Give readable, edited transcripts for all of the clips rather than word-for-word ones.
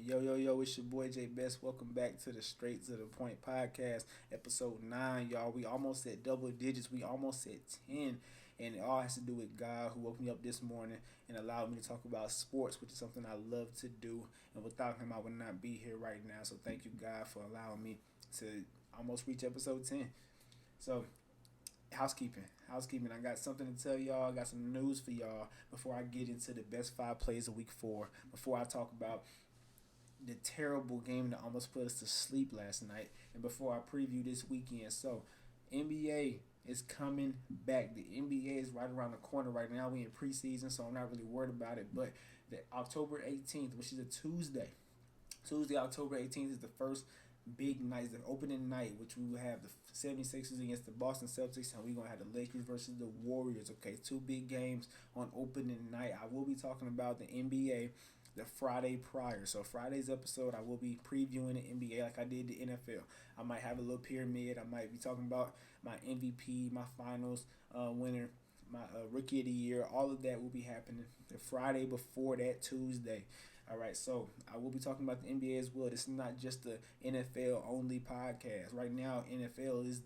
Yo, it's your boy Bess. Welcome back to the Straight to the Point podcast, episode 9, y'all. We almost at double digits. We almost at 10. And it all has to do with God who woke me up this morning and allowed me to talk about sports, which is something I love to do. And without him, I would not be here right now. So thank you, God, for allowing me to almost reach episode 10. So, housekeeping. I got something to tell y'all. I got some news for y'all before I get into the best 5 plays of week 4. Before I talk about the terrible game that almost put us to sleep last night, and before I preview this weekend. So, NBA is coming back. The NBA is right around the corner right now. We in preseason, so I'm not really worried about it. But the October 18th, which is a Tuesday, October 18th is the first big night, the opening night, which we will have the 76ers against the Boston Celtics, and we're going to have the Lakers versus the Warriors. Okay, 2 big games on opening night. I will be talking about the NBA the Friday prior. So Friday's episode, I will be previewing the NBA like I did the NFL. I might have a little pyramid. I might be talking about my MVP, my finals winner, my rookie of the year. All of that will be happening the Friday before that Tuesday. All right, so I will be talking about the NBA as well. This is not just the NFL only podcast. Right now, NFL is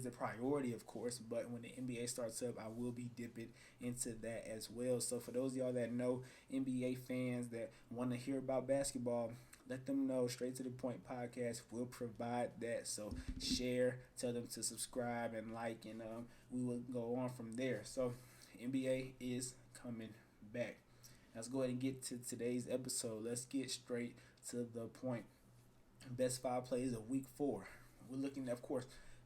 the priority, of course, but when the NBA starts up, I will be dipping into that as well. So for those of y'all that know NBA fans that want to hear about basketball, let them know Straight to the Point podcast will provide that. So share, tell them to subscribe and like, and we will go on from there. So NBA is coming back. Let's go ahead and get to today's episode. Let's get straight to the point. Best 5 plays of week 4. We're looking at, of course,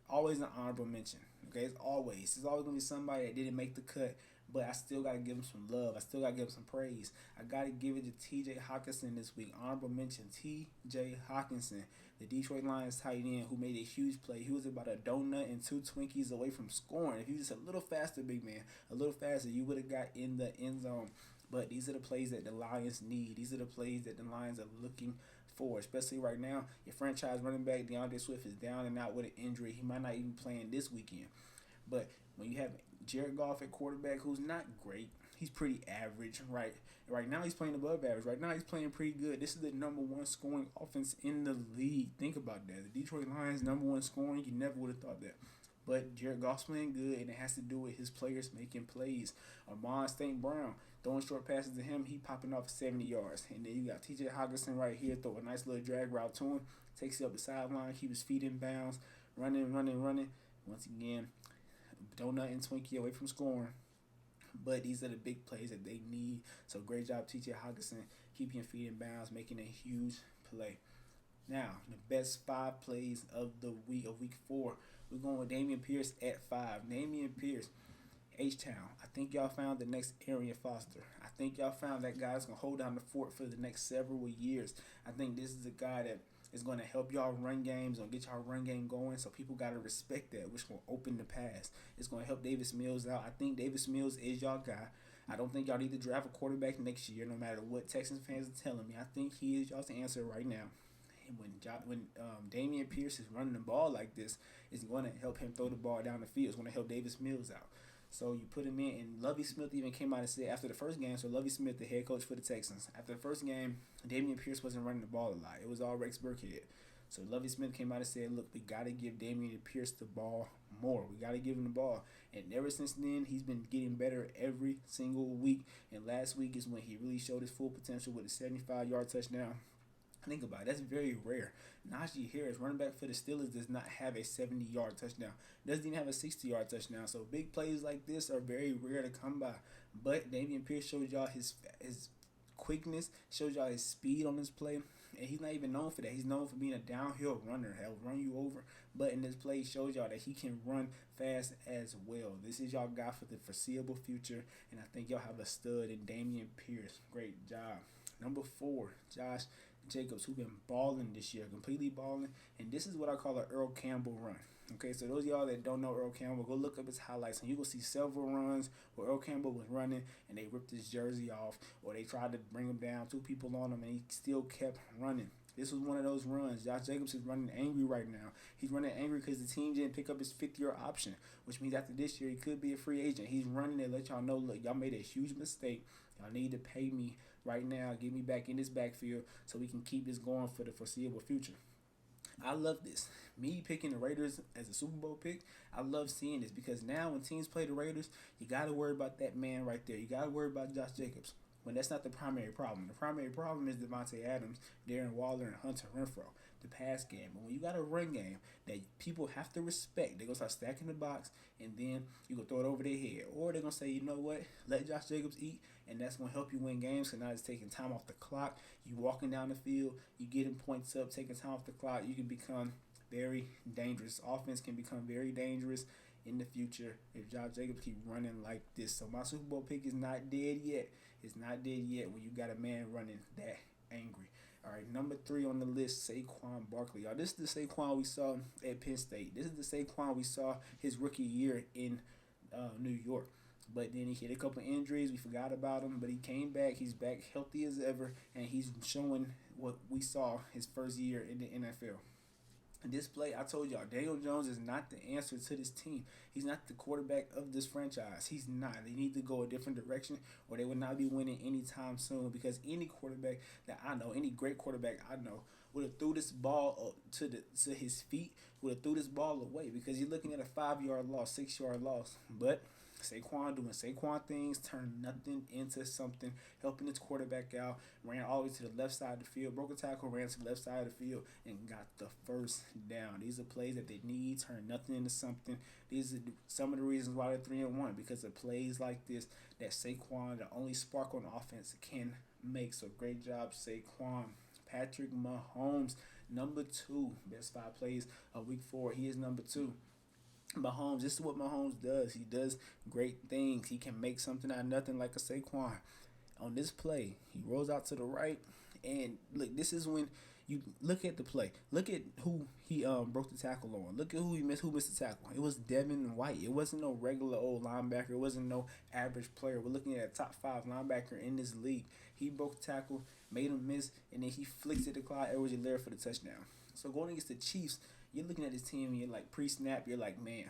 always an honorable mention. Okay, it's always going to be somebody that didn't make the cut, but I still got to give him some love. I still got to give him some praise. I got to give it to T.J. Hawkinson this week. Honorable mention, T.J. Hawkinson, the Detroit Lions tight end who made a huge play. He was about a donut and 2 Twinkies away from scoring. If he was just a little faster, big man, a little faster, you would have got in the end zone. But these are the plays that the Lions need. These are the plays that the Lions are looking for, especially right now. Your franchise running back, DeAndre Swift, is down and out with an injury. He might not even be playing this weekend. But when you have Jared Goff at quarterback, who's not great, he's pretty average, right? Right now he's playing above average. Right now he's playing pretty good. This is the number 1 scoring offense in the league. Think about that. The Detroit Lions, number 1 scoring. You never would have thought that. But Jared Goff's playing good, and it has to do with his players making plays. Amon St. Brown throwing short passes to him, he popping off 70 yards. And then you got T.J. Hawkinson right here, throw a nice little drag route to him, takes it up the sideline, keep his feet in bounds, running. Once again, donut and Twinkie away from scoring. But these are the big plays that they need. So great job, T.J. Hawkinson, keeping your feet in bounds, making a huge play. Now, the best 5 plays of the week, of week 4. We're going with Dameon Pierce at 5. Dameon Pierce, H-Town. I think y'all found the next Arian Foster. I think y'all found that guy that's going to hold down the fort for the next several years. I think this is a guy that is going to help y'all run games, going to get y'all run game going, so people got to respect that, which will open the pass. It's going to help Davis Mills out. I think Davis Mills is y'all guy. I don't think y'all need to draft a quarterback next year, no matter what Texans fans are telling me. I think he is y'all's answer right now. And when Dameon Pierce is running the ball like this, it's going to help him throw the ball down the field. It's going to help Davis Mills out. So you put him in, and Lovie Smith even came out and said after the first game, so Lovie Smith, the head coach for the Texans, after the first game, Dameon Pierce wasn't running the ball a lot. It was all Rex Burkhead. So Lovie Smith came out and said, look, we got to give Dameon Pierce the ball more. We got to give him the ball. And ever since then, he's been getting better every single week. And last week is when he really showed his full potential with a 75-yard touchdown. Think about it. That's very rare. Najee Harris, running back for the Steelers, does not have a 70-yard touchdown. Doesn't even have a 60-yard touchdown. So big plays like this are very rare to come by. But Dameon Pierce showed y'all his quickness, showed y'all his speed on this play. And he's not even known for that. He's known for being a downhill runner. He'll run you over. But in this play, he shows y'all that he can run fast as well. This is y'all guy for the foreseeable future. And I think y'all have a stud in Dameon Pierce. Great job. Number 4, Josh Jacobs, who've been balling this year, completely balling. And this is what I call an Earl Campbell run. Okay, so those of y'all that don't know Earl Campbell, go look up his highlights, and you will see several runs where Earl Campbell was running and they ripped his jersey off, or they tried to bring him down, 2 people on him, and he still kept running. This was one of those runs. Josh Jacobs is running angry right now. He's running angry because the team didn't pick up his 5th-year option, which means after this year he could be a free agent. He's running to let y'all know, look, y'all made a huge mistake. Y'all need to pay me right now. Get me back in this backfield so we can keep this going for the foreseeable future. I love this. Me picking the Raiders as a Super Bowl pick, I love seeing this because now when teams play the Raiders, you got to worry about that man right there. You got to worry about Josh Jacobs. When that's not the primary problem. The primary problem is Devontae Adams, Darren Waller, and Hunter Renfrow, the pass game. But when you got a run game that people have to respect, they're going to start stacking the box, and then you can throw it over their head. Or they're going to say, you know what, let Josh Jacobs eat, and that's going to help you win games because now it's taking time off the clock. You walking down the field, you getting points up, taking time off the clock. You can become very dangerous. Offense can become very dangerous in the future if Josh Jacobs keep running like this. So my Super Bowl pick is not dead yet. It's not dead yet when you got a man running that angry. All right, number 3 on the list, Saquon Barkley. Y'all, this is the Saquon we saw at Penn State. This is the Saquon we saw his rookie year in New York. But then he hit a couple injuries. We forgot about him, but he came back. He's back healthy as ever, and he's showing what we saw his first year in the NFL. This play, I told y'all, Daniel Jones is not the answer to this team. He's not the quarterback of this franchise. He's not. They need to go a different direction or they will not be winning anytime soon because any quarterback that I know, any great quarterback I know, would have threw this ball up to his feet, would have threw this ball away because you're looking at a 5-yard loss, 6-yard loss. But Saquon doing Saquon things, turned nothing into something, helping his quarterback out, ran all the way to the left side of the field, broke a tackle, ran to the left side of the field, and got the first down. These are plays that they need, turn nothing into something. These are some of the reasons why they're 3-1, because of plays like this that Saquon, the only spark on offense, can make. So great job, Saquon. Patrick Mahomes, number 2, best 5 plays of week 4. He is number 2. Mahomes, this is what Mahomes does. He does great things. He can make something out of nothing like a Saquon. On this play, he rolls out to the right, and look, this is when you look at the play. Look at who he broke the tackle on. Look at who missed the tackle. It was Devin White. It wasn't no regular old linebacker. It wasn't no average player. We're looking at a top 5 linebacker in this league. He broke the tackle, made him miss, and then he flicked it to Clyde Edwards-Helaire for the touchdown. So going against the Chiefs, you're looking at this team and you're like pre-snap, you're like, man,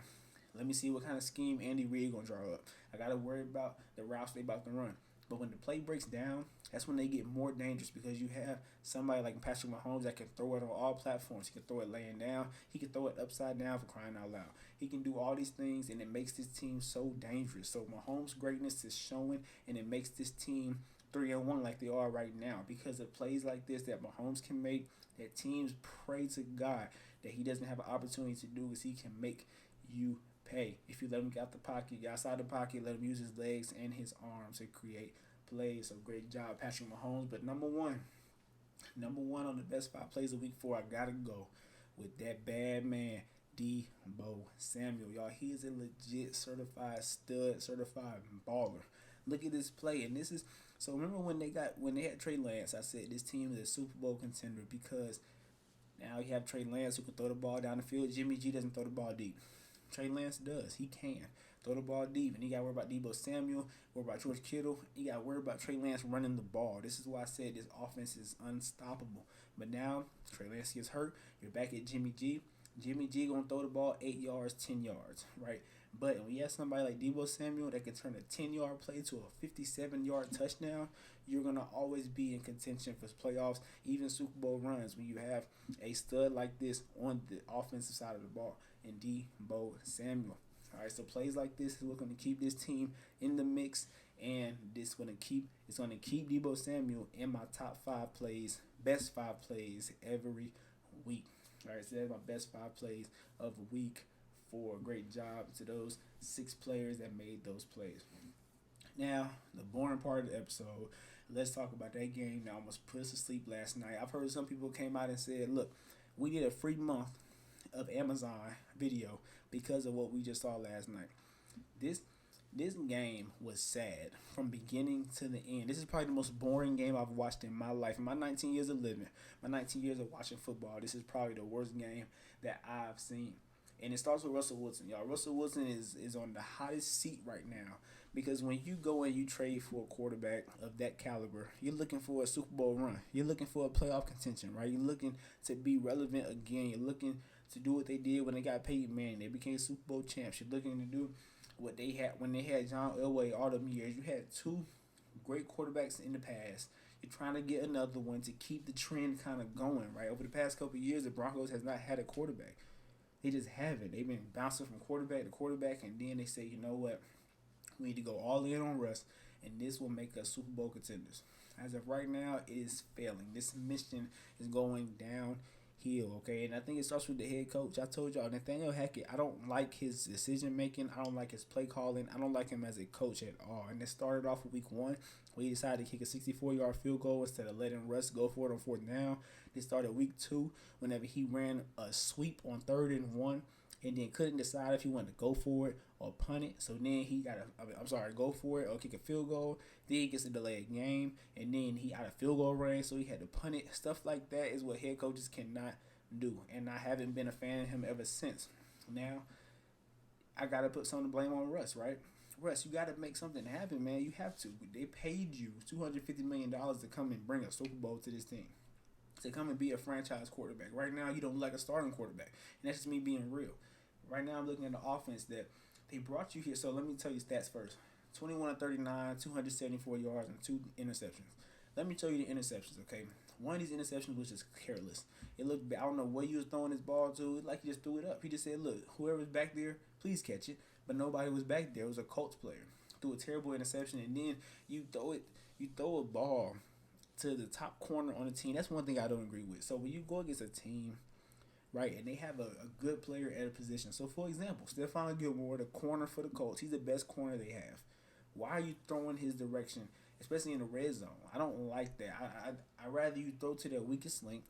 let me see what kind of scheme Andy Reid gonna draw up. I gotta worry about the routes they about to run. But when the play breaks down, that's when they get more dangerous because you have somebody like Patrick Mahomes that can throw it on all platforms. He can throw it laying down. He can throw it upside down, for crying out loud. He can do all these things, and it makes this team so dangerous. So Mahomes' greatness is showing, and it makes this team 3-1 like they are right now because of plays like this that Mahomes can make, that teams pray to God that he doesn't have an opportunity to do, because he can make you pay. If you let him get out the pocket, get outside the pocket, let him use his legs and his arms to create plays. So great job, Patrick Mahomes. But number one on the best 5 plays of week 4, I gotta go with that bad man, Deebo Samuel. Y'all, he is a legit certified stud, certified baller. Look at this play, and this is so. Remember when they had Trey Lance? I said this team is a Super Bowl contender because now you have Trey Lance who can throw the ball down the field. Jimmy G doesn't throw the ball deep. Trey Lance does. He can throw the ball deep. And you got to worry about Deebo Samuel, worry about George Kittle. You got to worry about Trey Lance running the ball. This is why I said this offense is unstoppable. But now Trey Lance gets hurt. You're back at Jimmy G. Jimmy G going to throw the ball 8 yards, 10 yards, right? But when you have somebody like Deebo Samuel that can turn a 10-yard play to a 57-yard touchdown, you're going to always be in contention for playoffs, even Super Bowl runs, when you have a stud like this on the offensive side of the ball in Deebo Samuel. All right, so plays like this is what's going to keep this team in the mix, and it's going to keep Deebo Samuel in my top 5 plays, best 5 plays every week. All right, so that's my best 5 plays of week 4. Great job to those 6 players that made those plays. Now, the boring part of the episode, let's talk about that game that almost put us to sleep last night. I've heard some people came out and said, look, we did a free month of Amazon video because of what we just saw last night. This game was sad from beginning to the end. This is probably the most boring game I've watched in my life. In my 19 years of living, my 19 years of watching football, this is probably the worst game that I've seen. And it starts with Russell Wilson, y'all. Russell Wilson is on the hottest seat right now because when you go and you trade for a quarterback of that caliber, you're looking for a Super Bowl run. You're looking for a playoff contention, right? You're looking to be relevant again. You're looking to do what they did when they got Peyton Manning. They became Super Bowl champs. You're looking to do what they had when they had John Elway all them years. You had 2 great quarterbacks in the past. You're trying to get another one to keep the trend kind of going, right? Over the past couple of years, the Broncos has not had a quarterback. They just haven't. They've been bouncing from quarterback to quarterback, and then they say, you know what? We need to go all in on Russ, and this will make us Super Bowl contenders. As of right now, it is failing. This mission is going downhill, okay? And I think it starts with the head coach. I told y'all, Nathaniel Hackett, I don't like his decision making. I don't like his play calling. I don't like him as a coach at all. And it started off with week 1, where he decided to kick a 64-yard field goal instead of letting Russ go for it on 4th down. They started week 2, whenever he ran a sweep on 3rd and 1. And then couldn't decide if he wanted to go for it or punt it. So then he got go for it or kick a field goal. Then he gets a delayed game. And then he out of field goal range, so he had to punt it. Stuff like that is what head coaches cannot do. And I haven't been a fan of him ever since. Now, I got to put some of the blame on Russ, right? Russ, you got to make something happen, man. You have to. They paid you $250 million to come and bring a Super Bowl to this team. To come and be a franchise quarterback. Right now, you don't look like a starting quarterback. And that's just me being real. Right now, I'm looking at the offense that they brought you here. So let me tell you stats first. 21-39, 274 yards, and 2 interceptions. Let me tell you the interceptions, okay? One of these interceptions was just careless. It looked bad. I don't know where you was throwing this ball to. Like he just threw it up. He just said, look, whoever's back there, please catch it. But nobody was back there. It was a Colts player. Threw a terrible interception, and then you throw a ball to the top corner on the team. That's one thing I don't agree with. So when you go against a team, right, and they have a good player at a position. So, for example, Stephon Gilmore, the corner for the Colts, he's the best corner they have. Why are you throwing his direction, especially in the red zone? I don't like that. I'd rather you throw to their weakest link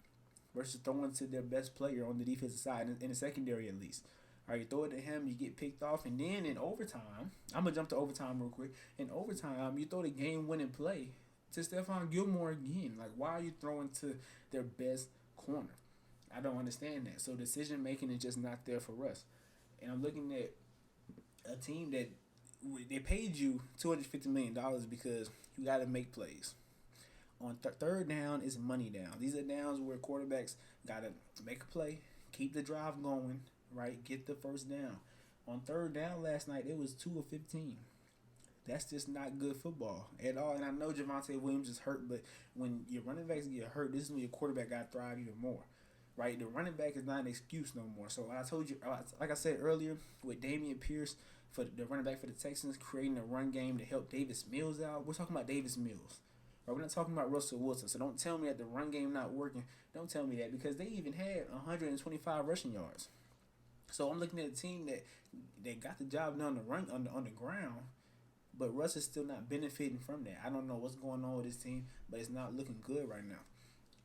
versus throwing to their best player on the defensive side, in the secondary at least. All right, you throw it to him, you get picked off, and then in overtime, I'm going to jump to overtime real quick. In overtime, you throw the game-winning play to Stephon Gilmore again. Like, why are you throwing to their best corner? I don't understand that. So decision making is just not there for us. And I'm looking at a team that they paid you $250 million because you got to make plays. On 3rd down is money down. These are downs where quarterbacks got to make a play, keep the drive going, right? Get the 1st down. On 3rd down last night, it was 2 of 15. That's just not good football at all. And I know Javonte Williams is hurt, but when your running backs get hurt, this is when your quarterback got to thrive even more. Right, the running back is not an excuse no more. So I told you, like I said earlier, with Damian Pierce for the running back for the Texans, creating a run game to help Davis Mills out. We're talking about Davis Mills. Right, we're not talking about Russell Wilson. So don't tell me that the run game not working. Don't tell me that, because they even had 125 rushing yards. So I'm looking at a team that got the job done on the ground, but Russ is still not benefiting from that. I don't know what's going on with this team, but it's not looking good right now.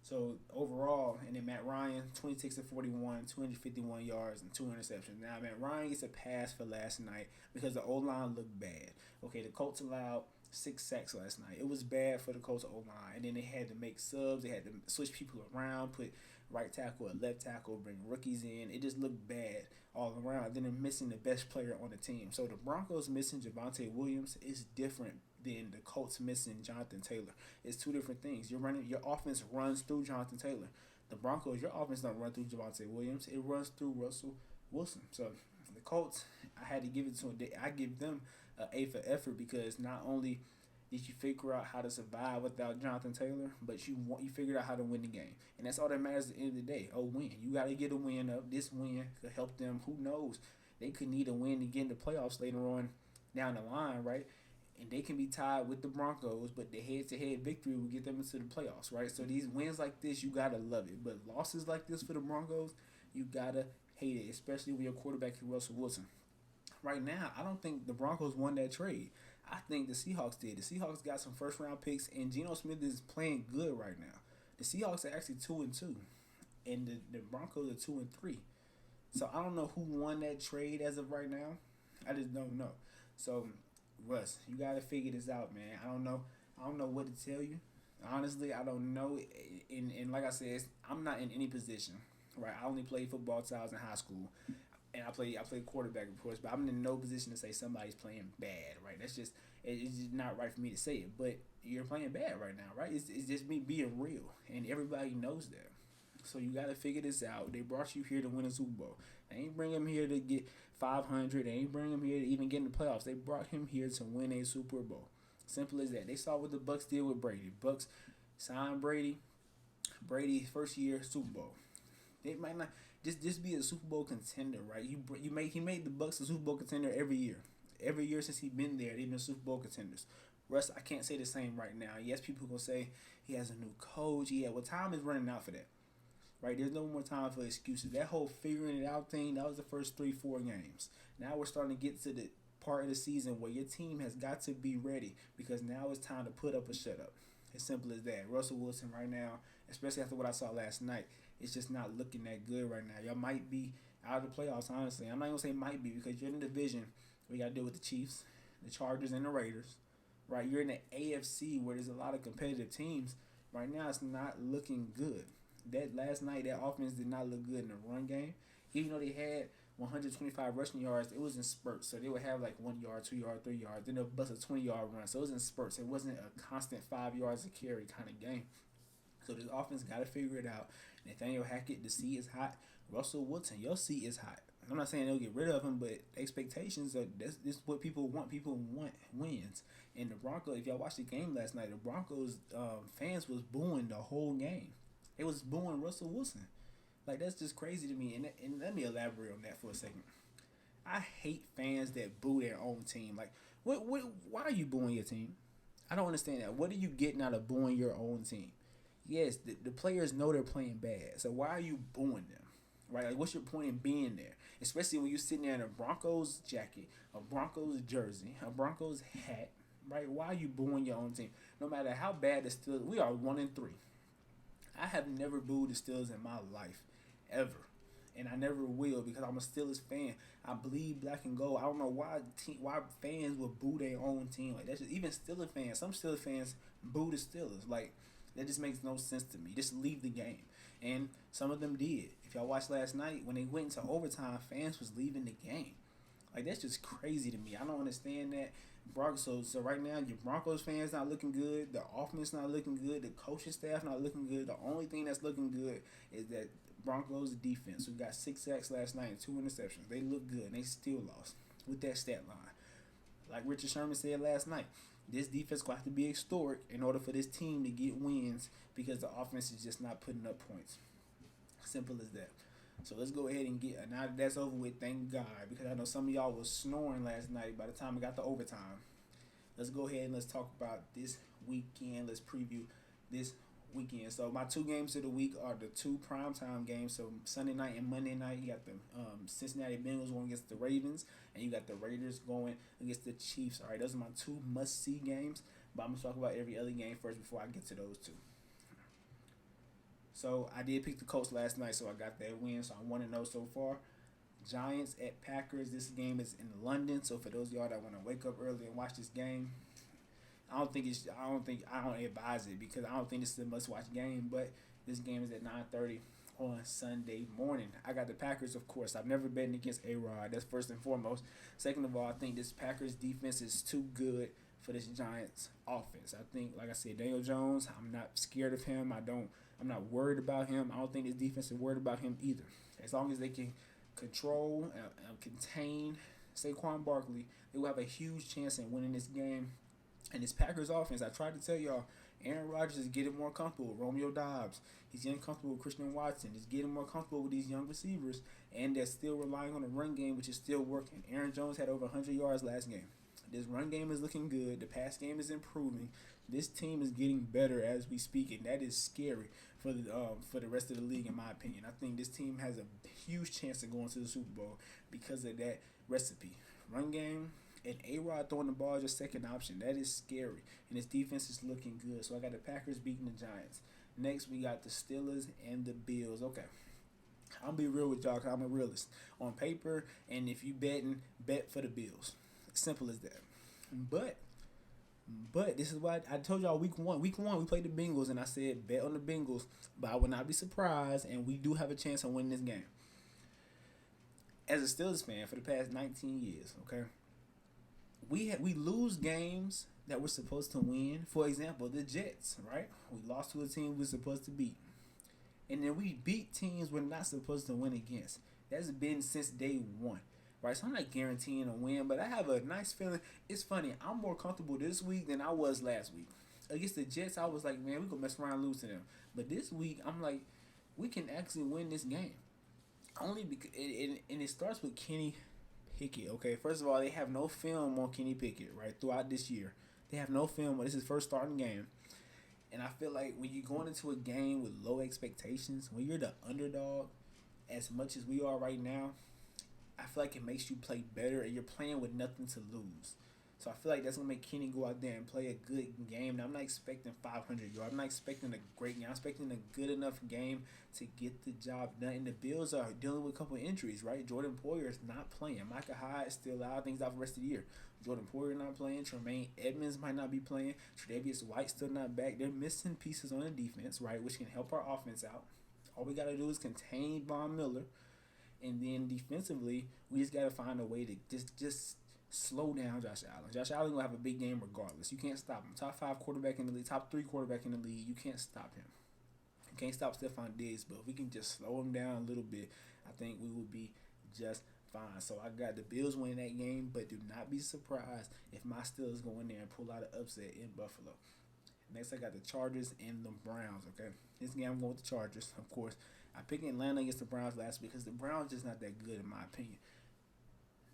So overall, and then Matt Ryan, 26-41, 251 yards and 2 interceptions. Now Matt Ryan gets a pass for last night because the O-line looked bad. Okay, the Colts allowed 6 sacks last night. It was bad for the Colts O-line, and then they had to make subs. They had to switch people around, put right tackle and left tackle, bring rookies in. It just looked bad all around. Then they're missing the best player on the team. So the Broncos missing Javonte Williams is different than the Colts missing Jonathan Taylor. It's 2 different things. Your offense runs through Jonathan Taylor. The Broncos, your offense don't run through Javonte Williams. It runs through Russell Wilson. So the Colts, I had to give it to them. I give them an A for effort, because not only did you figure out how to survive without Jonathan Taylor, but you figured out how to win the game. And that's all that matters at the end of the day. A win. You got to get a win up. This win could help them. Who knows? They could need a win to get in the playoffs later on down the line, right? And they can be tied with the Broncos, but the head-to-head victory will get them into the playoffs, right? So these wins like this, you got to love it. But losses like this for the Broncos, you got to hate it, especially when your quarterback is Russell Wilson. Right now, I don't think the Broncos won that trade. I think the Seahawks did. The Seahawks got some first-round picks, and Geno Smith is playing good right now. The Seahawks are actually 2-2, and the Broncos are 2-3. So I don't know who won that trade as of right now. I just don't know. So Russ, you gotta figure this out, man. I don't know what to tell you. Honestly, I don't know. And like I said, I'm not in any position, right? I only played football till I was in high school, and I played quarterback, of course. But I'm in no position to say somebody's playing bad, right? It's just not right for me to say it. But you're playing bad right now, right? It's just me being real, and everybody knows that. So you gotta figure this out. They brought you here to win a Super Bowl. They ain't bring him here to get 500. They ain't bring him here to even get in the playoffs. They brought him here to win a Super Bowl. Simple as that. They saw what the Bucs did with Brady. Bucs Sign Brady. Brady first year Super Bowl. They might not just be a Super Bowl contender, right? He made the Bucks a Super Bowl contender every year. Every year since he's been there, they've been Super Bowl contenders. Russ, I can't say the same right now. Yes, people gonna say he has a new coach. Yeah, well, time is running out for that. Right? There's no more time for excuses. That whole figuring it out thing, that was the first 3-4 games. Now we're starting to get to the part of the season where your team has got to be ready because now it's time to put up or shut up. As simple as that. Russell Wilson right now, especially after what I saw last night, it's just not looking that good right now. Y'all might be out of the playoffs, honestly. I'm not going to say might be because you're in the division. We got to deal with the Chiefs, the Chargers, and the Raiders. Right? You're in the AFC where there's a lot of competitive teams. Right now, it's not looking good. That last night, that offense did not look good in the run game. Even though they had 125 rushing yards, it was in spurts. So they would have like 1 yard, 2 yard, 3 yards. Then they'll bust a 20-yard run. So it was in spurts. It wasn't a constant 5 yards a carry kind of game. So this offense got to figure it out. Nathaniel Hackett, the seat is hot. Russell Wilson, your seat is hot. I'm not saying they'll get rid of him, but expectations are this is what people want. People want wins. And the Broncos, if y'all watched the game last night, the Broncos fans was booing the whole game. They was booing Russell Wilson. Like, that's just crazy to me. And let me elaborate on that for a second. I hate fans that boo their own team. Like, why are you booing your team? I don't understand that. What are you getting out of booing your own team? Yes, the players know they're playing bad. So why are you booing them? Right? Like, what's your point in being there? Especially when you're sitting there in a Broncos jacket, a Broncos jersey, a Broncos hat. Right? Why are you booing your own team? No matter how bad the Steelers, we are 1-3. I have never booed the Steelers in my life, ever. And I never will because I'm a Steelers fan. I bleed black and gold. I don't know why fans would boo their own team. Like, that's just, even Steelers fans. Some Steelers fans boo the Steelers. Like, that just makes no sense to me. Just leave the game. And some of them did. If y'all watched last night, when they went into overtime, fans was leaving the game. Like, that's just crazy to me. I don't understand that. So right now, your Broncos fans not looking good. The offense not looking good. The coaching staff not looking good. The only thing that's looking good is that Broncos defense, who got 6 sacks last night and 2 interceptions. They look good, and they still lost with that stat line. Like Richard Sherman said last night, this defense will have to be historic in order for this team to get wins because the offense is just not putting up points. Simple as that. So let's go ahead and get, now that that's over with, thank God, because I know some of y'all was snoring last night by the time we got to overtime. Let's go ahead and let's talk about this weekend. Let's preview this weekend. So my 2 games of the week are the 2 primetime games. So Sunday night and Monday night, you got the Cincinnati Bengals going against the Ravens, and you got the Raiders going against the Chiefs. All right, those are my 2 must-see games, but I'm going to talk about every other game first before I get to those 2. So I did pick the Colts last night, so I got that win. So I'm 1-0 so far. Giants at Packers. This game is in London, so for those of y'all that want to wake up early and watch this game, I don't advise it because I don't think this is a must-watch game. But this game is at 9:30 on Sunday morning. I got the Packers, of course. I've never betted against A-Rod. That's first and foremost. Second of all, I think this Packers defense is too good for this Giants offense. I think, like I said, Daniel Jones, I'm not scared of him. I'm not worried about him. I don't think this defense is worried about him either. As long as they can control and contain Saquon Barkley, they will have a huge chance in winning this game. And this Packers offense, I tried to tell y'all, Aaron Rodgers is getting more comfortable with Romeo Doubs. He's getting comfortable with Christian Watson. He's getting more comfortable with these young receivers. And they're still relying on the run game, which is still working. Aaron Jones had over 100 yards last game. This run game is looking good. The pass game is improving. This team is getting better as we speak, and that is scary for the rest of the league, in my opinion. I think this team has a huge chance of going to the Super Bowl because of that recipe. Run game and A-Rod throwing the ball is your second option. That is scary, and this defense is looking good. So I got the Packers beating the Giants. Next, we got the Steelers and the Bills. Okay. I'll be real with y'all because I'm a realist. On paper, and if you bet for the Bills. Simple as that. But this is why I told y'all week one we played the Bengals, and I said bet on the Bengals, but I would not be surprised, and we do have a chance of winning this game. As a Steelers fan for the past 19 years, okay, we lose games that we're supposed to win. For example, the Jets, right? We lost to a team we were supposed to beat, and then we beat teams we're not supposed to win against. That's been since day one. Right, so I'm not guaranteeing a win, but I have a nice feeling. It's funny, I'm more comfortable this week than I was last week. against the Jets, I was like, man, we gonna mess around and lose to them. But this week, I'm like, we can actually win this game. Only because and it starts with Kenny Pickett. Okay, first of all, they have no film on Kenny Pickett right throughout this year. They have no film. This is his first starting game, and I feel like when you're going into a game with low expectations, when you're the underdog, as much as we are right now, I feel like it makes you play better, and you're playing with nothing to lose. So I feel like that's gonna make Kenny go out there and play a good game. Now I'm not expecting 500 yards. I'm not expecting a great game. I'm expecting a good enough game to get the job done. And the Bills are dealing with a couple of injuries, right? Jordan Poyer is not playing. Micah Hyde is still out. I think he's out for the rest of the year. Jordan Poyer not playing. Tremaine Edmonds might not be playing. Tre'Davious White still not back. They're missing pieces on the defense, right, which can help our offense out. All we gotta do is contain Von Miller, and then defensively, we just gotta find a way to just slow down Josh Allen. Josh Allen gonna have a big game regardless. You can't stop him. Top 5 quarterback in the league, top 3 quarterback in the league. You can't stop him. You can't stop Stephon Diggs, but if we can just slow him down a little bit, I think we will be just fine. So I got the Bills winning that game, but do not be surprised if my Steelers go in there and pull out an upset in Buffalo. Next, I got the Chargers and the Browns. Okay, this game I'm going with the Chargers, of course. I picked Atlanta against the Browns last week because the Browns just not that good in my opinion.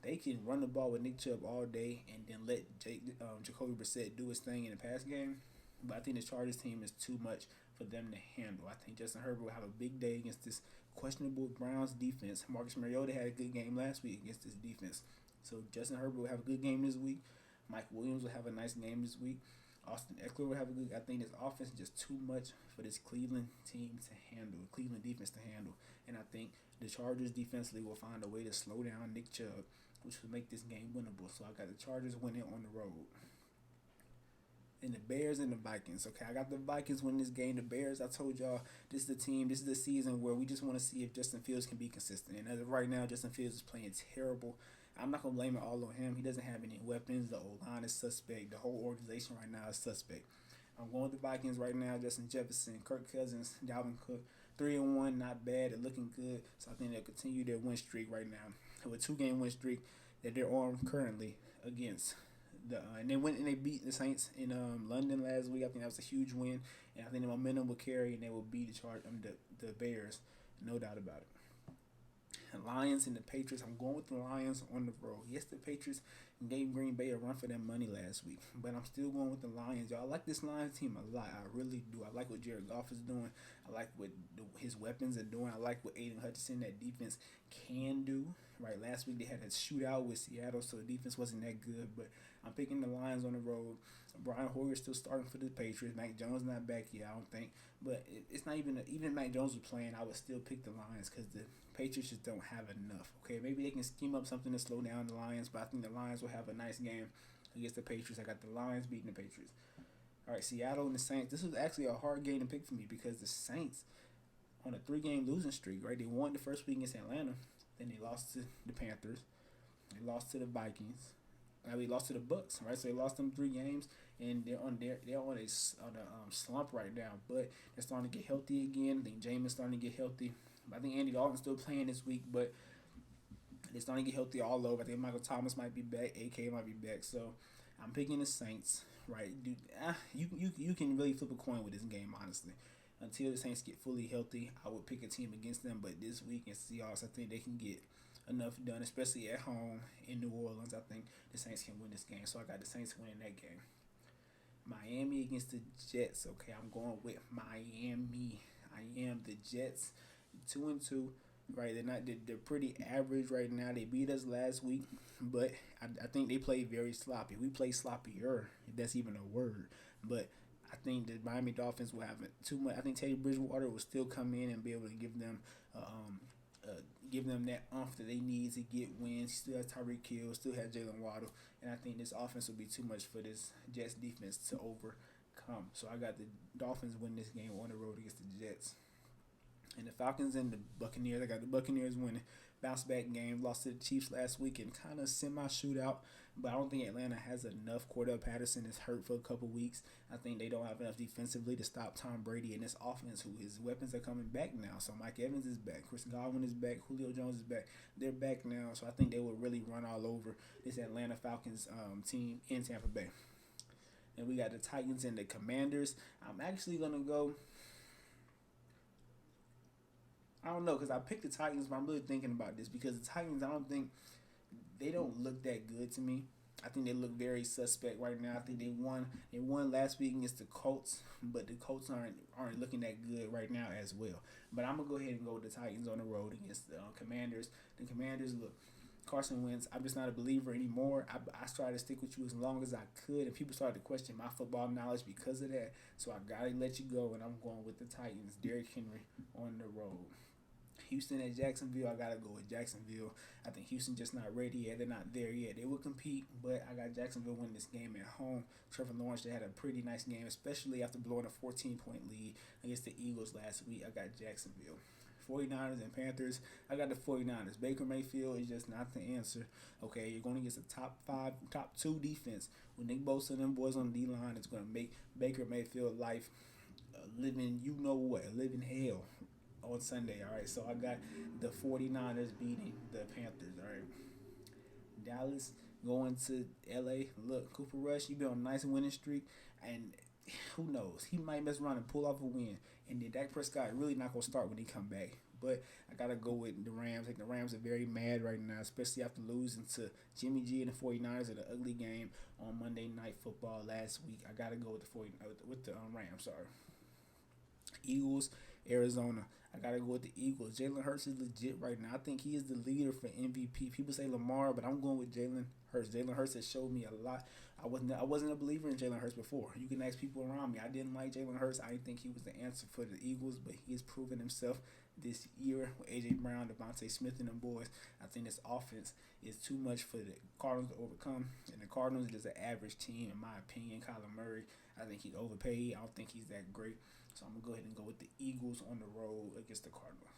They can run the ball with Nick Chubb all day and then let Jacoby Brissett do his thing in the pass game. But I think the Chargers team is too much for them to handle. I think Justin Herbert will have a big day against this questionable Browns defense. Marcus Mariota had a good game last week against this defense. So Justin Herbert will have a good game this week. Mike Williams will have a nice game this week. Austin Eckler will have a good. I think this offense is just too much for this Cleveland team to handle, Cleveland defense to handle. And I think the Chargers defensively will find a way to slow down Nick Chubb, which will make this game winnable. So I got the Chargers winning on the road. And the Bears and the Vikings. Okay, I got the Vikings winning this game. The Bears, I told y'all, this is the team, this is the season where we just want to see if Justin Fields can be consistent. And as of right now, Justin Fields is playing terrible. I'm not going to blame it all on him. He doesn't have any weapons. The O-line is suspect. The whole organization right now is suspect. I'm going with the Vikings right now. Justin Jefferson, Kirk Cousins, Dalvin Cook. 3-1, not bad. They're looking good. So I think they'll continue their win streak right now. With a 2-game win streak that they're on currently against the and they went and they beat the Saints in London last week. I think that was a huge win, and I think the momentum will carry and they will beat the Bears, no doubt about it. The Lions and the Patriots. I'm going with the Lions on the road. Yes, the Patriots gave Green Bay a run for their money last week, but I'm still going with the Lions. Y'all, I like this Lions team a lot. I really do. I like what Jared Goff is doing. I like what his weapons are doing. I like what Aiden Hutchinson, that defense, can do. Right, last week they had a shootout with Seattle, so the defense wasn't that good, but I'm picking the Lions on the road. Brian Hoyer still starting for the Patriots. Mac Jones not back yet, I don't think. But it's not even if Mac Jones was playing, I would still pick the Lions because the Patriots just don't have enough. Okay, maybe they can scheme up something to slow down the Lions, but I think the Lions will have a nice game against the Patriots. I got the Lions beating the Patriots. All right, Seattle and the Saints. This was actually a hard game to pick for me because the Saints on a 3-game losing streak, right? They won the first week against Atlanta. Then they lost to the Panthers. They lost to the Vikings. They lost to the Bucks, right? So they lost them 3 games, and they're on a slump right now. But they're starting to get healthy again. I think Jameis starting to get healthy. I think Andy Dalton's still playing this week, but they're starting to get healthy all over. I think Michael Thomas might be back. AK might be back. So I'm picking the Saints, right? Dude, you can really flip a coin with this game, honestly. Until the Saints get fully healthy, I would pick a team against them. But this week in Seahawks, I think they can get enough done, especially at home in New Orleans. I think the Saints can win this game. So I got the Saints winning that game. Miami against the Jets. Okay, I'm going with Miami. I am the Jets. 2-2. Right, they're pretty average right now. They beat us last week, but I think they play very sloppy. We play sloppier, if that's even a word. But I think the Miami Dolphins will have too much. I think Teddy Bridgewater will still come in and be able to give them that oomph that they need to get wins. He still has Tyreek Hill, still has Jalen Waddle, and I think this offense will be too much for this Jets defense to overcome. So I got the Dolphins win this game on the road against the Jets. And the Falcons and the Buccaneers, I got the Buccaneers winning. Bounce back game, lost to the Chiefs last week in kind of semi-shootout. But I don't think Atlanta has enough. Cordell Patterson is hurt for a couple weeks. I think they don't have enough defensively to stop Tom Brady and this offense, who his weapons are coming back now. So Mike Evans is back. Chris Godwin is back. Julio Jones is back. They're back now. So I think they will really run all over this Atlanta Falcons team in Tampa Bay. And we got the Titans and the Commanders. I'm actually gonna go. I don't know because I picked the Titans, but I'm really thinking about this because the Titans, I don't think they don't look that good to me. I think they look very suspect right now. I think they won. They won last week against the Colts, but the Colts aren't looking that good right now as well. But I'm gonna go ahead and go with the Titans on the road against the Commanders. The Commanders look. Carson Wentz. I'm just not a believer anymore. I tried to stick with you as long as I could, and people started to question my football knowledge because of that. So I gotta let you go, and I'm going with the Titans. Derrick Henry on the road. Houston at Jacksonville, I gotta go with Jacksonville. I think Houston just not ready yet. They're not there yet. They will compete, but I got Jacksonville winning this game at home. Trevor Lawrence, they had a pretty nice game, especially after blowing a 14-point lead against the Eagles last week. I got Jacksonville. 49ers and Panthers, I got the 49ers. Baker Mayfield is just not the answer. Okay, you're going against a top two defense. With Nick Bosa and them boys on the D-line, it's going to make Baker Mayfield life living, you know what, living hell on Sunday, all right? So I got the 49ers beating the Panthers, all right? Dallas going to L.A. Look, Cooper Rush, you been on a nice winning streak, and who knows? He might mess around and pull off a win. And then Dak Prescott really not going to start when he come back. But I got to go with the Rams. I think the Rams are very mad right now, especially after losing to Jimmy G and the 49ers in an ugly game on Monday Night Football last week. I got to go with the Rams, sorry. Eagles, Arizona. I got to go with the Eagles. Jalen Hurts is legit right now. I think he is the leader for MVP. People say Lamar, but I'm going with Jalen Hurts. Jalen Hurts has showed me a lot. I wasn't a believer in Jalen Hurts before. You can ask people around me. I didn't like Jalen Hurts. I didn't think he was the answer for the Eagles, but he has proven himself this year with A.J. Brown, Devontae Smith, and them boys. I think this offense is too much for the Cardinals to overcome, and the Cardinals is an average team, in my opinion. Kyler Murray, I think he's overpaid. I don't think he's that great. So I'm going to go ahead and go with the Eagles on the road against the Cardinals.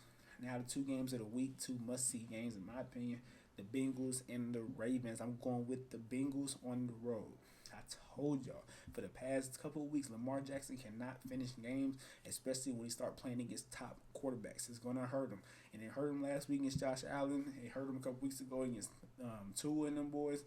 Now the two games of the week, two must-see games in my opinion. The Bengals and the Ravens. I'm going with the Bengals on the road. I told y'all, for the past couple of weeks, Lamar Jackson cannot finish games, especially when he start playing against top quarterbacks. It's going to hurt him. And it hurt him last week against Josh Allen. It hurt him a couple weeks ago against Tua and them boys.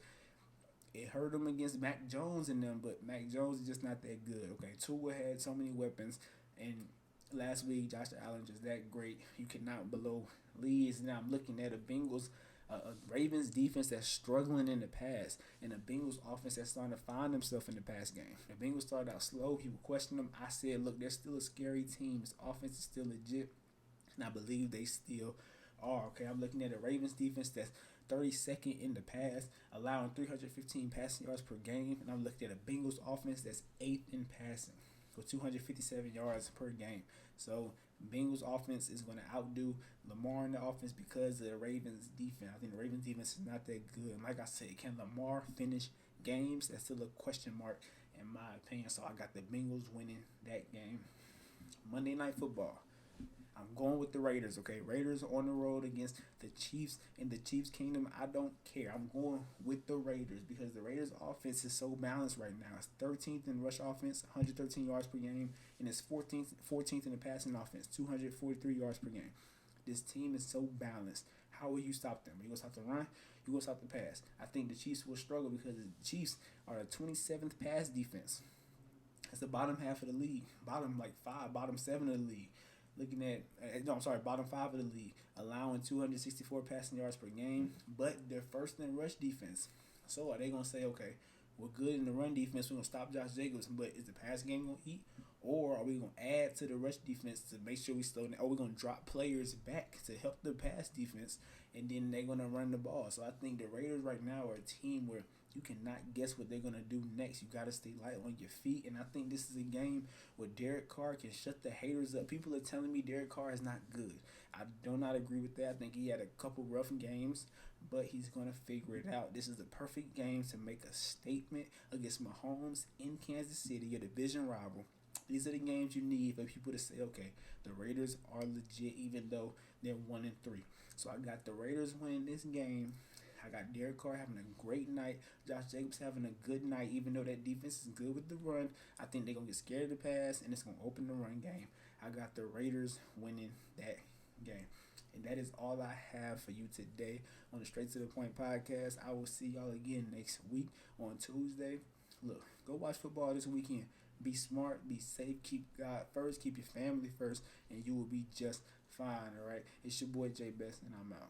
It hurt him against Mac Jones and them, but Mac Jones is just not that good. Okay, Tua had so many weapons, and last week Josh Allen just that great. You cannot blow leads. Now I'm looking at a Bengals, a Ravens defense that's struggling in the pass, and a Bengals offense that's starting to find themselves in the pass game. The Bengals started out slow. People questioned them. I said, look, they're still a scary team. This offense is still legit, and I believe they still are. Okay, I'm looking at a Ravens defense that's 32nd in the pass, allowing 315 passing yards per game. And I'm looking at a Bengals offense that's 8th in passing with 257 yards per game. So Bengals offense is going to outdo Lamar in the offense because of the Ravens defense. I think the Ravens defense is not that good. And like I said, can Lamar finish games? That's still a question mark in my opinion. So I got the Bengals winning that game. Monday Night Football. I'm going with the Raiders, okay? Raiders on the road against the Chiefs in the Chiefs Kingdom. I don't care. I'm going with the Raiders because the Raiders offense is so balanced right now. It's 13th in rush offense, 113 yards per game, and it's 14th in the passing offense, 243 yards per game. This team is so balanced. How will you stop them? You going to stop the run? You going to stop the pass? I think the Chiefs will struggle because the Chiefs are the 27th pass defense. That's the bottom half of the league. Bottom 7 of the league. Looking at, bottom 5 of the league, allowing 264 passing yards per game, but they're first in rush defense. So are they going to say, okay, we're good in the run defense, we're going to stop Josh Jacobs, but is the pass game going to eat? Or are we going to add to the rush defense to make sure we slow down? Or we're going to drop players back to help the pass defense, and then they're going to run the ball. So I think the Raiders right now are a team where you cannot guess what they're going to do next. You got to stay light on your feet. And I think this is a game where Derek Carr can shut the haters up. People are telling me Derek Carr is not good. I do not agree with that. I think he had a couple rough games, but he's going to figure it out. This is the perfect game to make a statement against Mahomes in Kansas City, your division rival. These are the games you need for people to say, okay, the Raiders are legit even though they're 1-3. So I got the Raiders winning this game. I got Derek Carr having a great night. Josh Jacobs having a good night, even though that defense is good with the run. I think they're going to get scared of the pass, and it's going to open the run game. I got the Raiders winning that game. And that is all I have for you today on the Straight to the Point podcast. I will see y'all again next week on Tuesday. Look, go watch football this weekend. Be smart, be safe, keep God first, keep your family first, and you will be just fine. All right. It's your boy J Best, and I'm out.